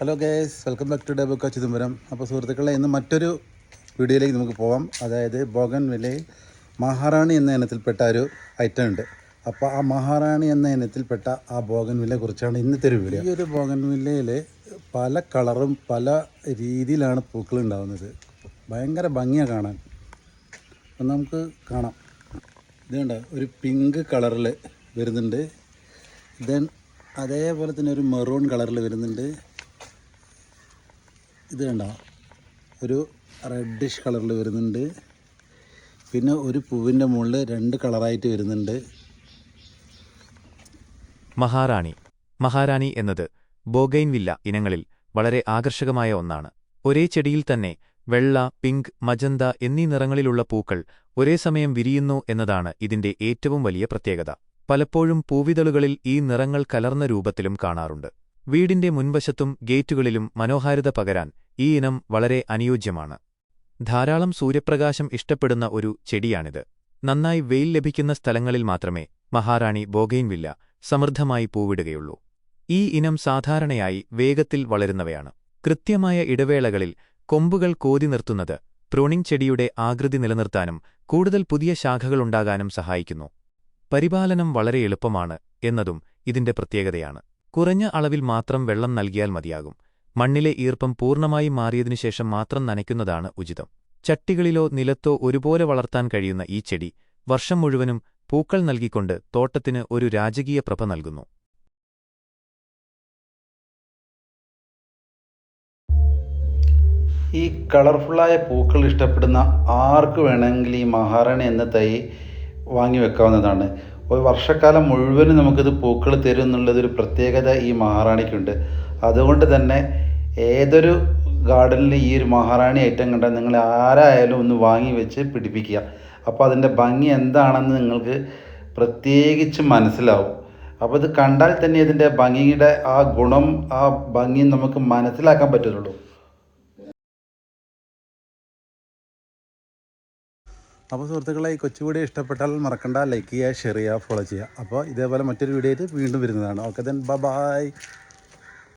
Hello guys, welcome back to ഡേബുക്ക ചിദംബരം. അപ്പോൾ സുഹൃത്തുക്കളെ, ഇന്ന് മറ്റൊരു വീഡിയോയിലേക്ക് നമുക്ക് പോകാം. അതായത് ബോഗൺവില്ലയിൽ മഹാറാണി എന്ന ഇനത്തിൽപ്പെട്ട ഒരു ഐറ്റം ഉണ്ട്. അപ്പോൾ ആ മഹാറാണി എന്ന ഇനത്തിൽപ്പെട്ട ആ ബോഗൺവില്ലയെ കുറിച്ചാണ് ഇന്നത്തെ ഒരു വീഡിയോ. ഈ ഒരു ബോഗൺവില്ലയിൽ പല കളറും പല രീതിയിലാണ് പൂക്കൾ ഉണ്ടാകുന്നത്. ഭയങ്കര ഭംഗിയാണ് കാണാൻ. അപ്പം നമുക്ക് കാണാം. ഇതുണ്ട്, ഒരു പിങ്ക് കളറിൽ വരുന്നുണ്ട്. ദെൻ അതേപോലെ തന്നെ ഒരു മെറൂൺ കളറിൽ വരുന്നുണ്ട്. ഇത് കണ്ടോ, ഒരു റെഡിഷ് കളറിൽ വരുന്നുണ്ട്. പിന്നെ ഒരു പൂവിൻ്റെ മുകളിൽ രണ്ട് കളറായിട്ട് വരുന്നുണ്ട്. മഹാറാണി എന്നത് ബോഗൈൻവില്ല ഇനങ്ങളിൽ വളരെ ആകർഷകമായ ഒന്നാണ്. ഒരേ ചെടിയിൽ തന്നെ വെള്ള, പിങ്ക്, മജന്ത എന്നീ നിറങ്ങളിലുള്ള പൂക്കൾ ഒരേ സമയം വിരിയുന്നു എന്നതാണ് ഇതിന്റെ ഏറ്റവും വലിയ പ്രത്യേകത. പലപ്പോഴും പൂവിതളുകളിൽ ഈ നിറങ്ങൾ കലർന്ന രൂപത്തിലും കാണാറുണ്ട്. വീടിന്റെ മുൻവശത്തും ഗേറ്റുകളിലും മനോഹാരിത പകരാൻ ഈ ഇനം വളരെ അനുയോജ്യമാണ്. ധാരാളം സൂര്യപ്രകാശം ഇഷ്ടപ്പെടുന്ന ഒരു ചെടിയാണിത്. നന്നായി വെയിൽ ലഭിക്കുന്ന സ്ഥലങ്ങളിൽ മാത്രമേ മഹാറാണി ബോഗൈൻവില്ല സമൃദ്ധമായി പൂവിടുകയുള്ളൂ. ഈ ഇനം സാധാരണയായി വേഗത്തിൽ വളരുന്നവയാണ്. കൃത്യമായ ഇടവേളകളിൽ കൊമ്പുകൾ കോതി നിർത്തുന്നത് പ്രൂണിംഗ് ചെടിയുടെ ആകൃതി നിലനിർത്താനും കൂടുതൽ പുതിയ ശാഖകളുണ്ടാകാനും സഹായിക്കുന്നു. പരിപാലനം വളരെ എളുപ്പമാണ് എന്നതും ഇതിന്റെ പ്രത്യേകതയാണ്. കുറഞ്ഞ അളവിൽ മാത്രം വെള്ളം നൽകിയാൽ മതിയാകും. മണ്ണിലെ ഈർപ്പം പൂർണ്ണമായും മാറിയതിനുശേഷം മാത്രം നനയ്ക്കുന്നതാണ് ഉചിതം. ചട്ടികളിലോ നിലത്തോ ഒരുപോലെ വളർത്താൻ കഴിയുന്ന ഈ ചെടി വർഷം മുഴുവനും പൂക്കൾ നൽകിക്കൊണ്ട് തോട്ടത്തിന് ഒരു രാജകീയ പ്രഭ നൽകുന്നു. ഈ കളർഫുള്ളായ പൂക്കൾ ഇഷ്ടപ്പെടുന്ന ആർക്ക് വേണമെങ്കിൽ ഈ മഹാറാണി എന്ന തൈ വാങ്ങി വെക്കാവുന്നതാണ്. ഒരു വർഷക്കാലം മുഴുവനും നമുക്കിത് പൂക്കൾ തരും എന്നുള്ളതൊരു പ്രത്യേകത ഈ മഹാറാണിക്കുണ്ട്. അതുകൊണ്ട് തന്നെ ഏതൊരു ഗാർഡനിൽ ഈ ഒരു മഹാറാണി ഐറ്റം കണ്ടാൽ നിങ്ങൾ ആരായാലും ഒന്ന് വാങ്ങി വെച്ച് പിടിപ്പിക്കുക. അപ്പോൾ അതിൻ്റെ ഭംഗി എന്താണെന്ന് നിങ്ങൾക്ക് പ്രത്യേകിച്ച് മനസ്സിലാവും. അപ്പോൾ ഇത് കണ്ടാൽ തന്നെ ഇതിൻ്റെ ഭംഗിയുടെ ആ ഗുണം, ആ ഭംഗി നമുക്ക് മനസ്സിലാക്കാൻ പറ്റുള്ളൂ. അപ്പോൾ സുഹൃത്തുക്കളെ, ഈ കൊച്ചു വീഡിയോ ഇഷ്ടപ്പെട്ടാൽ മറക്കണ്ട, ലൈക്ക് ചെയ്യുക, ഷെയർ ചെയ്യുക, ഫോളോ ചെയ്യുക. അപ്പോൾ ഇതേപോലെ മറ്റൊരു വീഡിയോ ആയിട്ട് വീണ്ടും വരുന്നതാണ്. Okay, then bye.